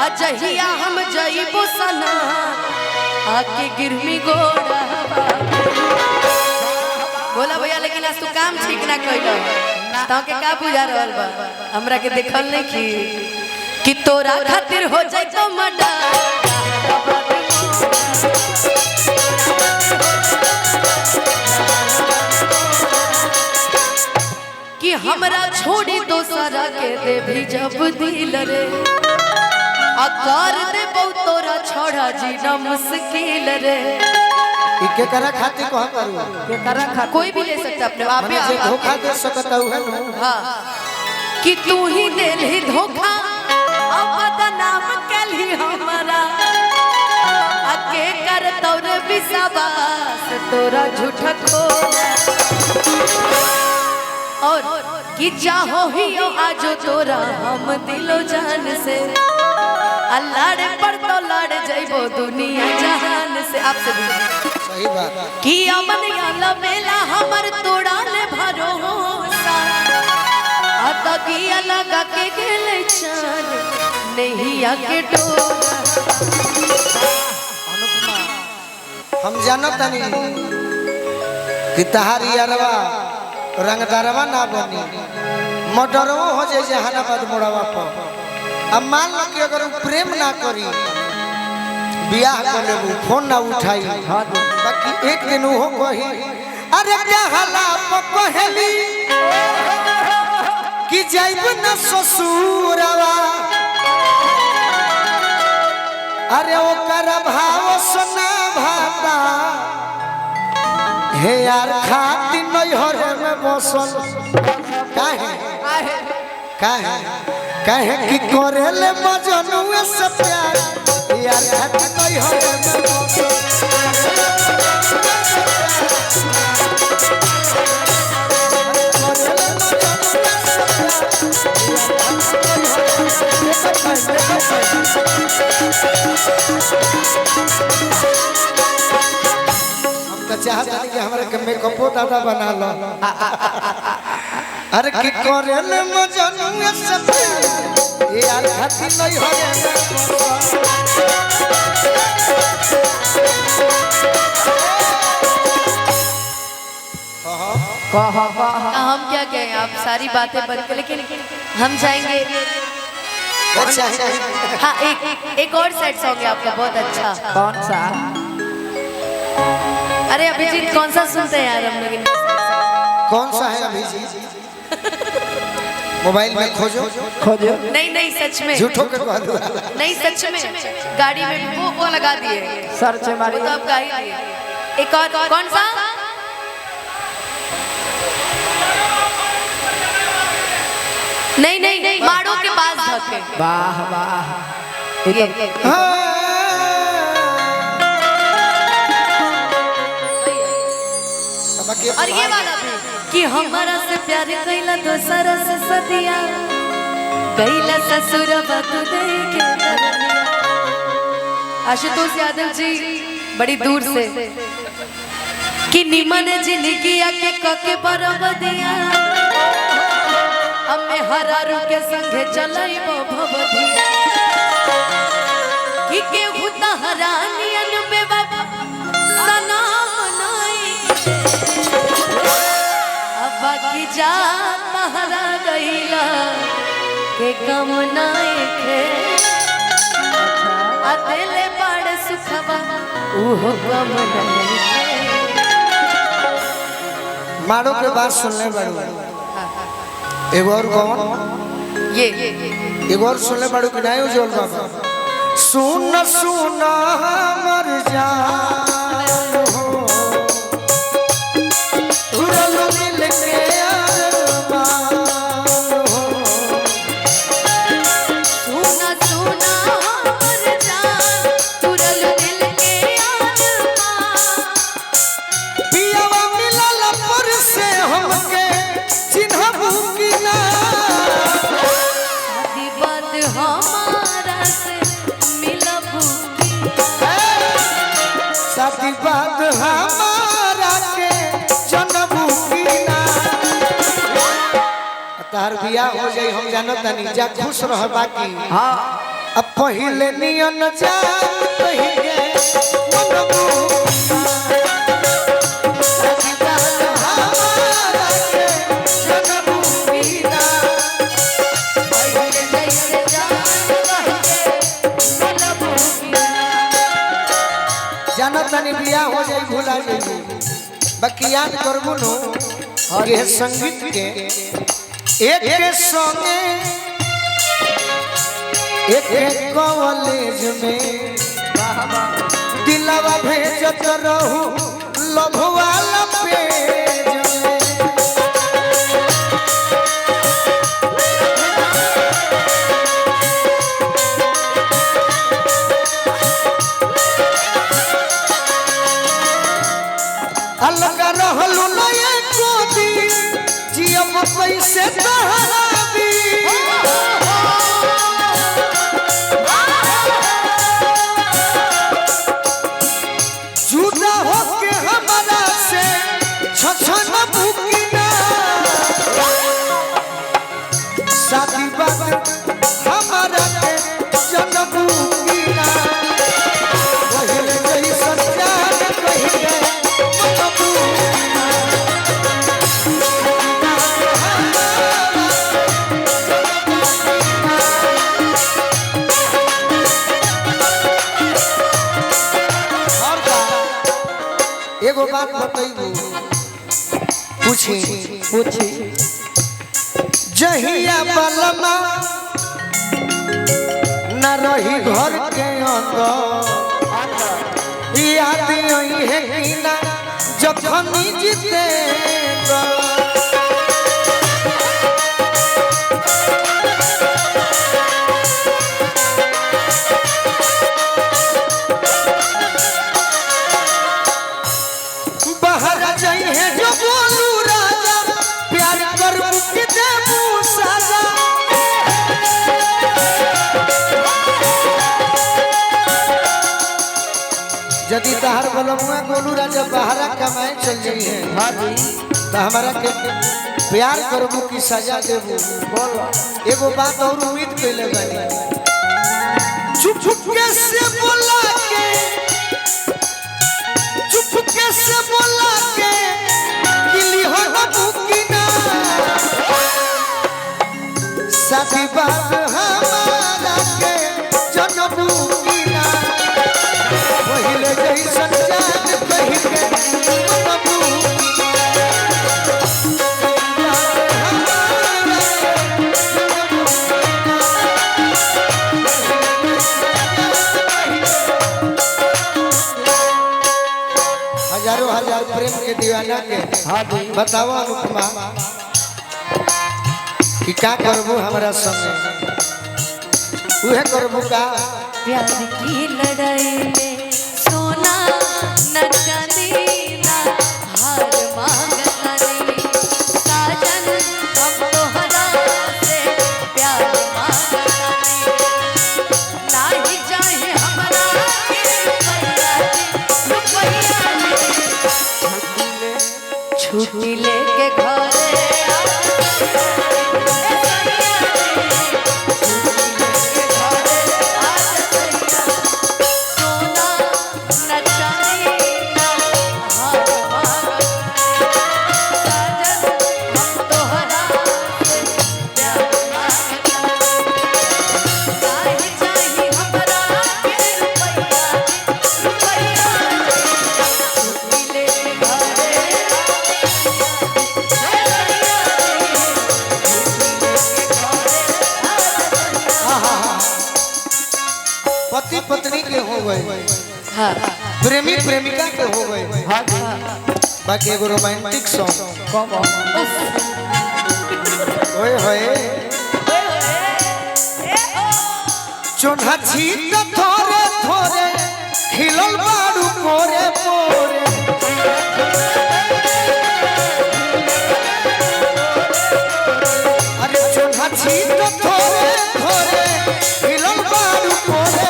अजहिया हम जइबो सना आके गिरमी गोड़ा बोला भैया। लेकिन आज तू काम ठीक ना कइलो तो के का बुझा रहल बा हमरा के देखल नहीं कि तोरा खातिर हो जाए तो मडा कि हमरा छोड़ी दोसरा के दे भी जब दिल रे अकार दे बहुत तोरा छोड़ा जीना मुश्किल रे। इके करा खातिर कह करू के करा खा कोई भी ले सकता अपने आप पे आप धोखा दे सकता है ना। हां कि तू ही दे ले धोखा अब बदनाम कली हमरा अके कर तोर विश्वास तोरा झूठा को और कि चाहो ही आज तोरा हम दिलो जान से अल्लाह पर तो लड़ जाइबो दुनिया जहान से। आपसे भी सही बात कि अमन याला मेला हमर तोड़ा ने भरोसा आता की अलग के गेले चान नहीं आके डोरा। अनुपमा हम जानत नहीं कि तहारी अरवा रंगदारवा ना बनी मोटरवा हो जाए जहानाबाद मोड़वा पर। अब मान लो कि अगर प्रेम ना करी बियाह कर लेबू फोन ना उठाई बाकी एक दिन हो कही अरे कहला पहली कि जाइब न ससुरवा अरे ओकर भाव सुना भाता हे यार खाती नहीं हो रे में बसल काहे काहे कि करेले मजनुए से प्यार यार खाती नहीं हो रे में बसल। चाहता कि हमारे के मेकअपो दादा बना लो अरे की करेले मजनुए से प्यार यार खाती नहीं हो हम क्या कहें आप सारी बातें बंद कर लेकिन हम जाएंगे। हाँ एक और सेट सॉन्ग है आपका बहुत अच्छा। कौन सा? अरे अभिजीत कौन सा सुनते हैं यार हम लोग? कौन सा है अभिजीत? मोबाइल में खोजो खोजो। नहीं सच में झूठों के कह दो नहीं सच में गाड़ी में वो लगा दिए सर्च मारी तो आप गा ही दिए। एक और कौन सा? नहीं माड़ों के पास धके। वाह वाह और ये वाला भी कि हमारा से प्यार कैला दोसरा से सदिया कैला ससुर बात दे के दरदिया। आशुतोष यादव जी बड़ी दूर से कि निमन जिंदगी आके कके बरबदिया हमें हरारू के संगे चलाइबो भवदिया कि के हुता हरानियन में बाबा सनाम नहीं अब बाकी जा हरा गईला के कम नहीं खे अकेले बड़ सुखवा ओहो कम नहीं मारो के बात सुनने बड़ू एक और कौन ये एक और सुनने बड़ू कि नहीं उज्जवल बाबा सुन सुन मर जा बात हमारा के जनबू कीना तार बिया हो जाई हम जानत नहीं जा खुश रह बाकी हां अब पहले नियन जान पहिले मनबू तनी बिया हो जाई भुला जाई बाकी याद करबू नो ये संगीत के एक के संगे एक कॉलेज में दिलवा भेजत रहू लव वाला पेज में अलग रहलू न एको दिन जियब कैसे तहाबी जुदा होके हमारा से छछन बुकिना शादी बात हमारा के जनबू कीना पहले जैसन जान कहिए एगो बात बताइबू पूछी जहिया बलमा न रही घर के अंदर याद आई है कि ना जखन जीते यदि तहार बोलमुआ गोलू राजा बाहरा कमाए चल जाई है हां जी तो हमारा के प्यार करबू की सजा देबू बोल एगो बात और उम्मीद कइले बानी चुप के से बोला के किली हो बुकिना साथी बात हमारा के जनबू कीना पहले जैसन जान कहि के मनबू हजारों हजार प्रेम के दीवाना के हां बताओ अनुपमा कि का करबू हमरा संगे उहे करबू का प्यार की लड़ाई में सोना न चांदी ना हार मांगता नहीं साजन हम तोहरा से प्यार मांगता नहीं नहीं चाहे हमरा के रुपया छुट्टी लेके घरे पति पत्नी के हो गए हाँ प्रेमी प्रेमिका के हो गए हाँ बाकी एगो रोमांटिक सॉन्ग ओए होए चोन्हा छीट थोरे थोरे खिलल बाड़ू पोरे पोरे अरे चोन्हा छीट थोरे थोरे खिलल बाड़ू पोरे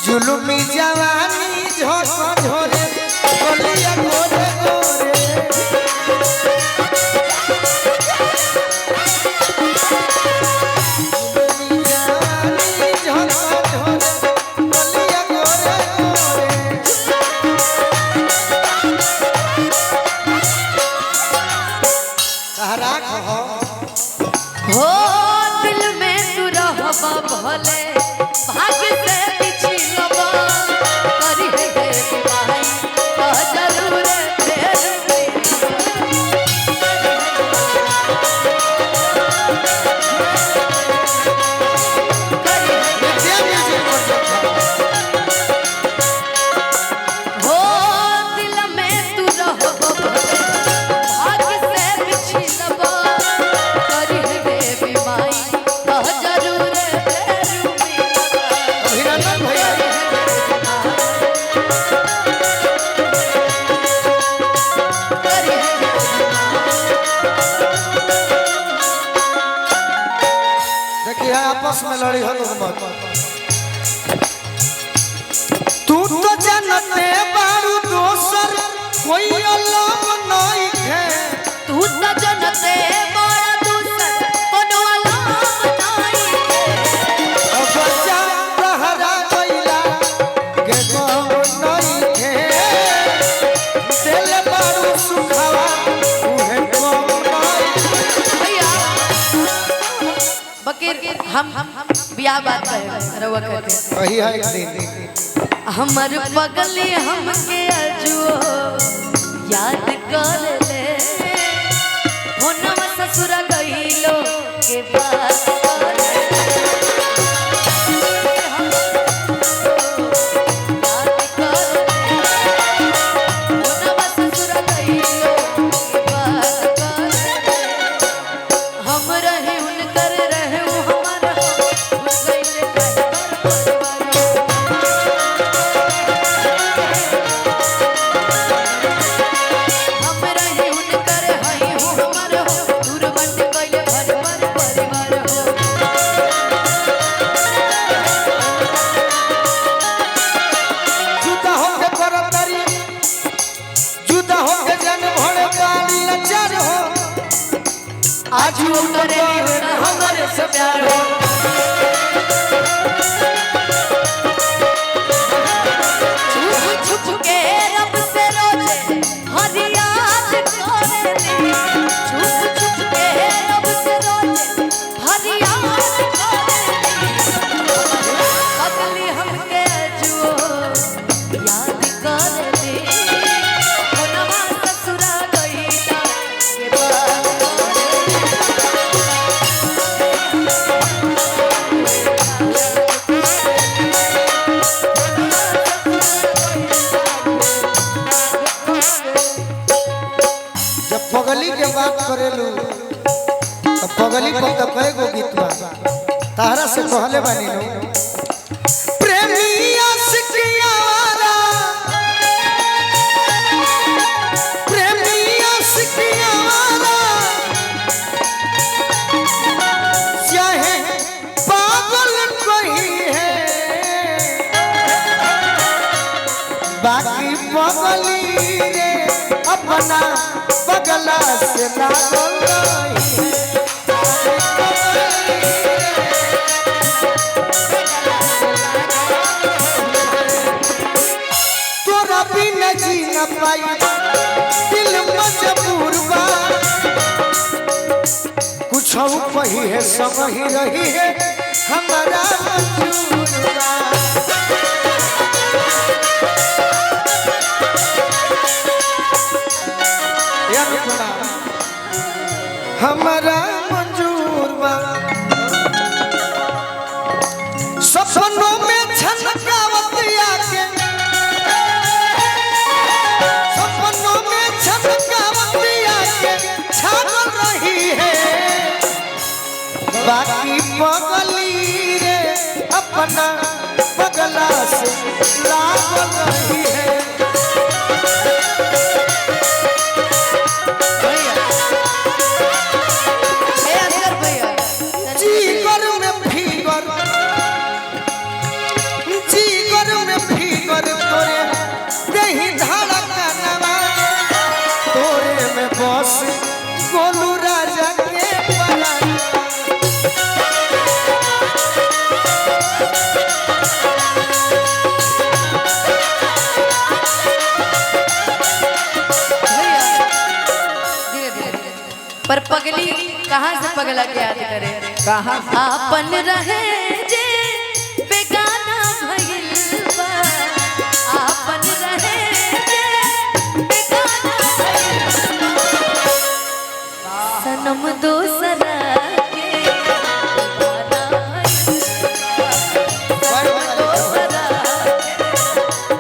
जुलुमी जवानी झोस झोरे बोलिया गोरे गोरे जुलुमी राख हो दिल में तू रहबा भले भाग्य से पिछलबा करी है भाई का जरूर फेर आपस में लड़ी हो लोग मत तू तो जानते बारू दोसर कोई अलग नहीं है तू तो जानते बड़ा दोसर कोनो अलग नहीं है अब जा तहरा गइला के कौन नहीं है दिल बारू सुखावा उहे कौन नहीं भैया बकीर हम बियाह बात करे रवा करते वही है एक दिन हमर पगली हमके अजुओ याद कर ले होनवा ससुर गइलो के बात कर ले याद कर ले होनवा ससुर गइलो के बात कर ले हम रहे उनकर रहे हमारा गइले आज करे हमारे से प्यार हो छुप छुप के रब से रोजे हर याद करे छुप छुप के रब से रोजे हर याद करे अगली हमके जुओ याद करे होनवा ससुरा गइला के बात पगली के बात करेलू तो पगली को तो कई गो गीत बा तारा से कहले बानी नो प्रेमी आशिकियारा प्रेमी आशिकियारा चाहे पागल कोई है बाकी पगली रे अपना पगला से लागल रही तोरा बिना जी न पाई दिल मजबूर बा कुछ कही है सब ही रही है हमारा मंजूर बा हमारा मंजूर बा सपनों में छनकावत आके सपनों में छनकावत आके छागल रही है बाकी पगली रे अपना पगला से लागल रही है बस गोलू राजा के पराना कहाँ से पगला के याद करे कहाँ आपन रहे जे बेगाना भइल बा आपन रहे जे बेगाना भइल बा सनम दोसरा के दीवाना भइल बा। सनम दोसरा के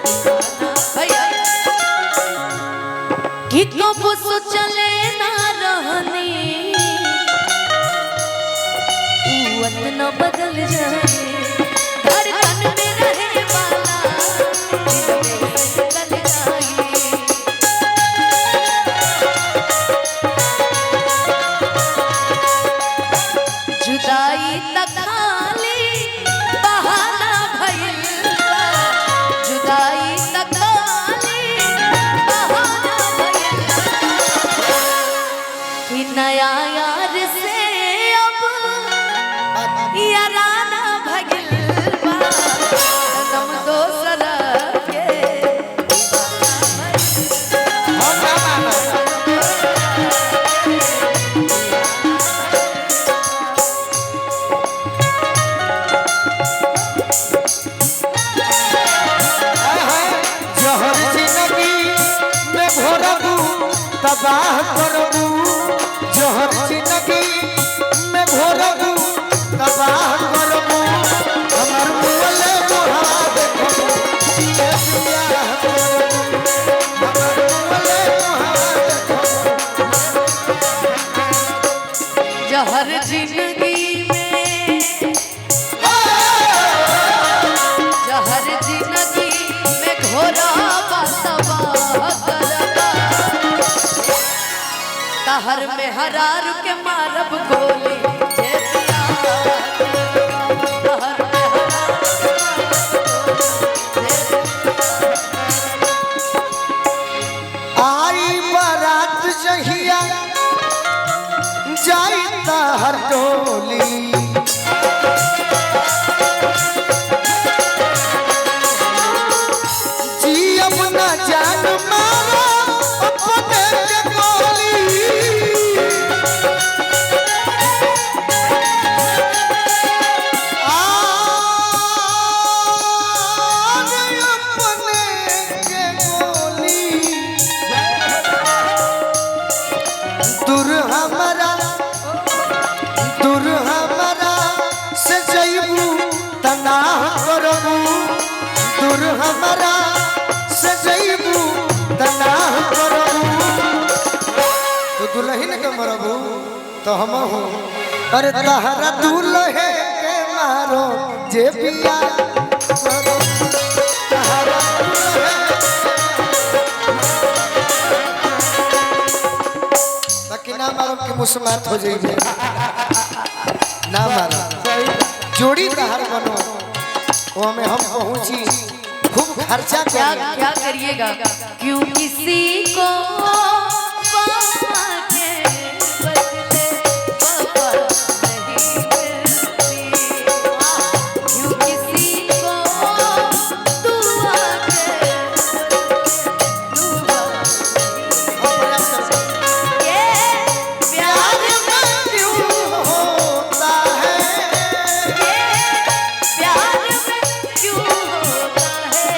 दीवाना भइल। कि कबो सोचले ना रहनी न बदल जाए धड़कन में रहे वाला दिल में से निकल जाए जुदाई तक खाली बहाना भइल बा जुदाई तक खाली बहाना भइल बा कि नया यार से याराना भगिल बा सनम दोसरा के दीवाना जहर जिंदगी में घोरबू तबाह करबू जहर जिंदगी में घोरबू तबाह करबू हमर मुअले मोहा देखबू ये प्यार करबू हमर मुअले मोहा देखबू जहर जिंदगी में जहर जिंदगी में घोरा तबाह करबा तहर में हरार के मारब गोली जे जहिया जाई हर टोली जी अब न जान मारो अपने के गोली हमारा सजैबू तनाह करबू तो दुल्हन के मरबू तो हम हो अरे तहरा दुल्हे के मारो जे पिया तहरा बाकी ना मारो कि मुस्मात हो जाइए ना मारो जोड़ी तहर बनो वो में हम पहुंची खूब खर्चा क्या करिएगा क्यों किसी को वफा के बदले वफा नहीं मिलती क्यों किसी को दुआ के दुआ ये प्यार में क्यों होता है ये प्यार में क्यों होता है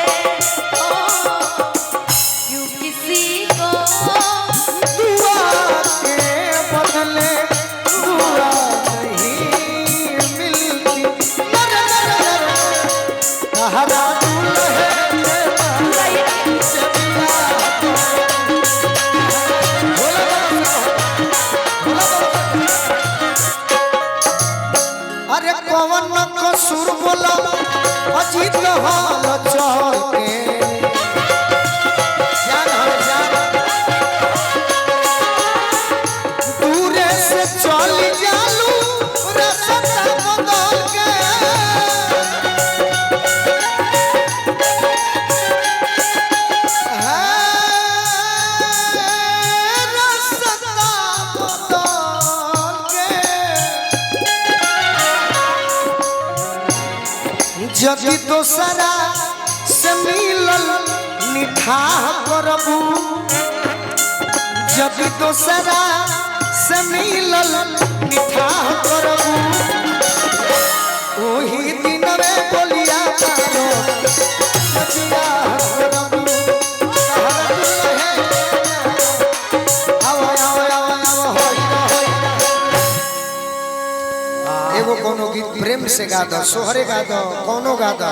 क्यों किसी को दुआ के बदले दुआ नहीं मिलती तहरा दुल्हे अरे कौन कसूर बोला अजीत हाल चल के जान हो जान दूरे से चल जालू रास्ता बदल के रास्ता बदल के जदि दोसरा से मिलल निठाह करबू जदि दोसरा से मिलल निठाह करबू ओही दिन में बोलिया तारो सजिया करबू एगो कोनो गीत प्रेम से गा दो सोहरे गा दो कोनो गा दो